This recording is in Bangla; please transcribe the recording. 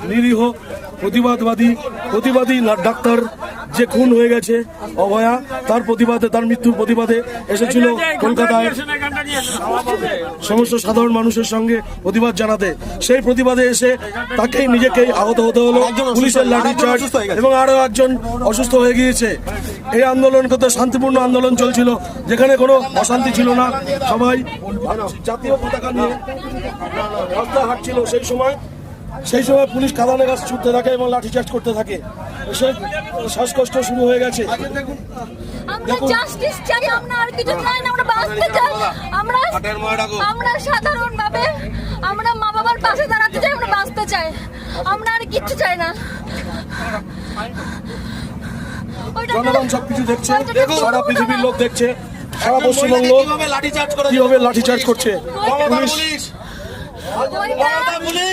নিরীহ প্রতিবাদী ডাক্তার যে খুন হয়ে গেছে অভয়া, তার প্রতিবাদে, তার মৃত্যুর প্রতিবাদে এসেছিল কলকাতায় সমস্ত সাধারণ মানুষের সঙ্গে প্রতিবাদ জানাতে। সেই প্রতিবাদে এসে তাকেই নিজেকেই আহত হতে হলো পুলিশের লাঠিচার্জ, এবং আরো একজন অসুস্থ হয়ে গিয়েছে। এই আন্দোলন কত শান্তিপূর্ণ আন্দোলন চলছিল, যেখানে কোনো অশান্তি ছিল না, সবাই জাতীয় পতাকা নিয়ে রাস্তায় হাঁটছিল। সেই সময় পুলিশ কাঁদানে গাছ ছুটতে থাকে এবং লাঠিচার্জ করতে থাকে। শ্বাসকষ্ট শুরু হয়ে গেছে। আমরা সাধারণভাবে আমরা মা বাবার পাশে দাঁড়াতে চাই, আমরা বাঁচতে চাই, আমরা আর কিচ্ছু চাই না। জনগণ সবকিছু দেখছে, সারা পৃথিবীর লোক দেখছে, সারা পশ্চিমবঙ্গ কিভাবে লাঠিচার্জ করছে পুলিশ।